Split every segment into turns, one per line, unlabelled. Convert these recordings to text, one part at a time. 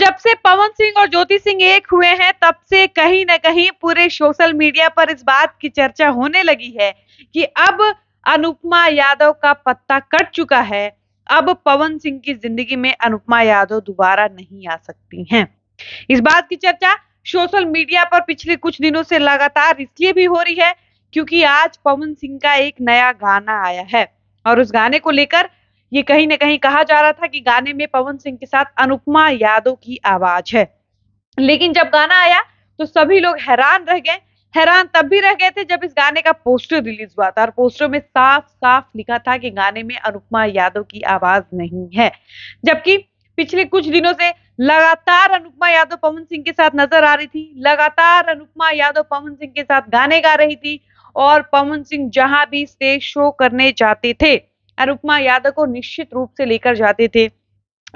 जब से पवन सिंह और ज्योति सिंह एक हुए हैं तब से कहीं न कहीं पूरे सोशल मीडिया पर इस बात की चर्चा होने लगी है कि अब अनुपमा यादव का पत्ता कट चुका है। अब पवन सिंह की जिंदगी में अनुपमा यादव दोबारा नहीं आ सकती हैं। इस बात की चर्चा सोशल मीडिया पर पिछले कुछ दिनों से लगातार इसलिए भी हो रही है क्योंकि आज पवन सिंह का एक नया गाना आया है और उस गाने को लेकर ये कहीं न कहीं कहा जा रहा था कि गाने में पवन सिंह के साथ अनुपमा यादव की आवाज है। लेकिन जब गाना आया तो सभी लोग हैरान रह गए। हैरान तब भी रह गए थे जब इस गाने का पोस्टर रिलीज हुआ था और पोस्टर में साफ-साफ लिखा था कि गाने में अनुपमा यादव की आवाज नहीं है। जबकि पिछले कुछ दिनों से लगातार अनुपमा यादव पवन सिंह के साथ नजर आ रही थी। लगातार अनुपमा यादव पवन सिंह के साथ गाने गा रही थी और पवन सिंह जहां भी स्टेज शो करने जाते थे, अनुपमा यादव को निश्चित रूप से लेकर जाते थे।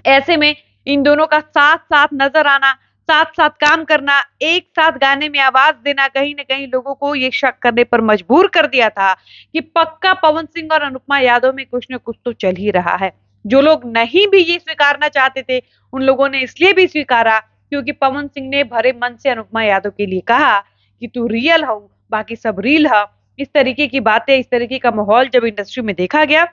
ऐसे में इन दोनों का साथ-साथ नजर आना, साथ-साथ काम करना, एक साथ गाने में आवाज देना कहीं न कहीं लोगों को ये शक करने पर मजबूर कर दिया था कि पक्का पवन सिंह और अनुपमा यादव में कुछ न कुछ तो चल ही रहा है। जो लोग नहीं भी ये स्वीकारना चाहते थे, उन लोगों ने इसलिए भी स्वीकारा क्योंकि पवन सिंह ने भरे मन से अनुपमा यादव के लिए कहा कि तू रियल हो, बाकी सब रील है। इस तरीके की बातें, इस तरीके का माहौल जब इंडस्ट्री में देखा गया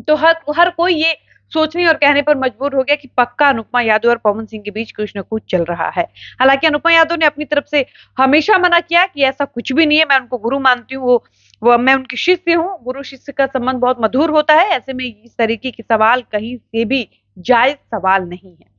तो हर हर कोई ये सोचने और कहने पर मजबूर हो गया कि पक्का अनुपमा यादव और पवन सिंह के बीच कुछ न कुछ चल रहा है। हालांकि अनुपमा यादव ने अपनी तरफ से हमेशा मना किया कि ऐसा कुछ भी नहीं है, मैं उनको गुरु मानती हूँ, वो मैं उनकी शिष्य हूँ, गुरु शिष्य का संबंध बहुत मधुर होता है। ऐसे में इस तरीके के सवाल कहीं से भी जायज सवाल नहीं है।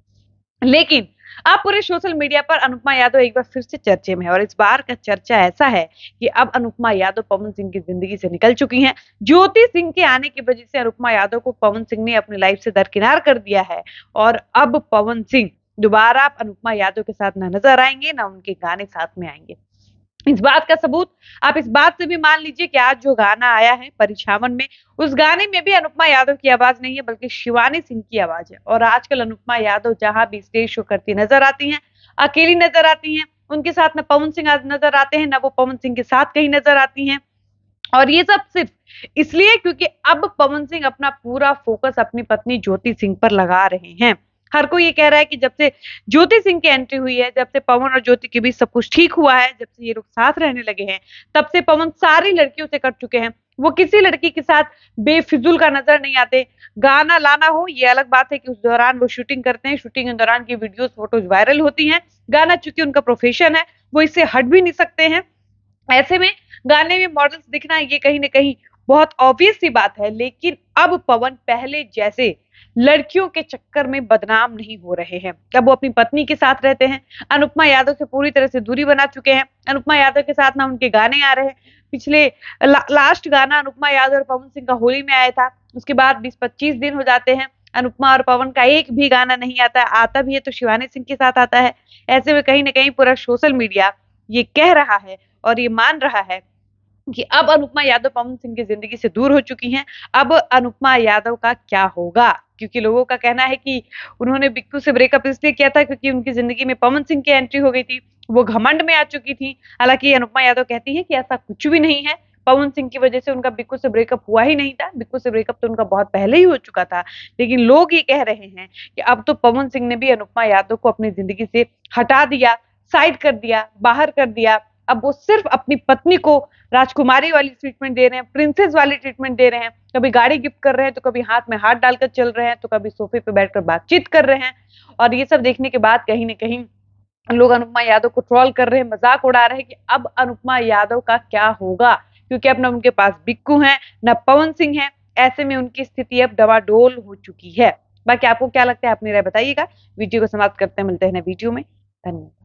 लेकिन अब पूरे सोशल मीडिया पर अनुपमा यादव एक बार फिर से चर्चे में है और इस बार का चर्चा ऐसा है कि अब अनुपमा यादव पवन सिंह की जिंदगी से निकल चुकी हैं। ज्योति सिंह के आने की वजह से अनुपमा यादव को पवन सिंह ने अपनी लाइफ से दरकिनार कर दिया है और अब पवन सिंह दोबारा अनुपमा यादव के साथ न नजर आएंगे, ना उनके गाने साथ में आएंगे। इस बात का सबूत आप इस बात से भी मान लीजिए कि आज जो गाना आया है परिछावन में, उस गाने में भी अनुपमा यादव की आवाज नहीं है बल्कि शिवानी सिंह की आवाज है। और आजकल अनुपमा यादव जहां भी स्टेज शो करती नजर आती हैं, अकेली नजर आती हैं, उनके साथ न पवन सिंह नजर आते हैं, न वो पवन सिंह के साथ कहीं नजर आती हैं। और ये सब सिर्फ इसलिए क्योंकि अब पवन सिंह अपना पूरा फोकस अपनी पत्नी ज्योति सिंह पर लगा रहे हैं। हर कोई ये कह रहा है कि जब से ज्योति सिंह की एंट्री हुई है, जब से पवन और ज्योति के बीच सब कुछ ठीक हुआ है, जब से ये लोग साथ रहने लगे हैं, तब से पवन सारी लड़कियों से कट चुके हैं। वो किसी लड़की के साथ बेफिजूल का नजर नहीं आते। गाना लाना हो ये अलग बात है कि उस दौरान वो शूटिंग करते हैं, शूटिंग के दौरान की वीडियोस फोटोज वायरल होती हैं। गाना चूंकि उनका प्रोफेशन है, वो इससे हट भी नहीं सकते हैं। ऐसे में गाने में मॉडल्स दिखना ये कहीं न कहीं बहुत ऑब्वियस सी बात है। लेकिन अब पवन पहले जैसे लड़कियों के चक्कर में बदनाम नहीं हो रहे हैं। अब वो अपनी पत्नी के साथ रहते हैं। अनुपमा यादव से पूरी तरह से दूरी बना चुके हैं। अनुपमा यादव के साथ ना उनके गाने आ रहे हैं। पिछले लास्ट गाना अनुपमा यादव और पवन सिंह का होली में आया था। उसके बाद 20-25 दिन हो जाते हैं। अनुपमा और पवन का एक भी गाना नहीं आता है। आता भी है तो शिवानी सिंह के साथ आता है। ऐसे में कहीं न कहीं पूरा सोशल मीडिया ये कह रहा है और ये मान रहा है कि अब अनुपमा यादव पवन सिंह की जिंदगी से दूर हो चुकी हैं। अब अनुपमा यादव का क्या होगा? क्योंकि लोगों का कहना है कि उन्होंने बिक्कू से ब्रेकअप इसलिए किया था क्योंकि उनकी जिंदगी में पवन सिंह की एंट्री हो गई थी। वो घमंड में आ चुकी थी। हालांकि अनुपमा यादव कहती है कि ऐसा कुछ भी नहीं है। पवन सिंह की वजह से उनका बिक्कू से ब्रेकअप हुआ ही नहीं था। बिक्कू से ब्रेकअप तो उनका बहुत पहले ही हो चुका था। लेकिन लोग ये कह रहे हैं कि अब तो पवन सिंह ने भी अनुपमा यादव को अपनी जिंदगी से हटा दिया, साइड कर दिया, बाहर कर दिया। अब वो सिर्फ अपनी पत्नी को राजकुमारी वाली ट्रीटमेंट दे रहे हैं, प्रिंसेस वाली ट्रीटमेंट दे रहे हैं। कभी गाड़ी गिफ्ट कर रहे हैं, तो कभी हाथ में हाथ डालकर चल रहे हैं, तो कभी सोफे पे बैठकर बातचीत कर रहे हैं। और ये सब देखने के बाद कहीं न कहीं लोग अनुपमा यादव को ट्रोल कर रहे हैं, मजाक उड़ा रहे हैं कि अब अनुपमा यादव का क्या होगा? क्योंकि अब ना उनके पास बिक्कू हैं, ना पवन सिंह हैं। ऐसे में उनकी स्थिति अब डवाडोल हो चुकी है। बाकी आपको क्या लगता है? अपनी राय बताइएगा। वीडियो को समाप्त करते हैं, मिलते हैं नए वीडियो में। धन्यवाद।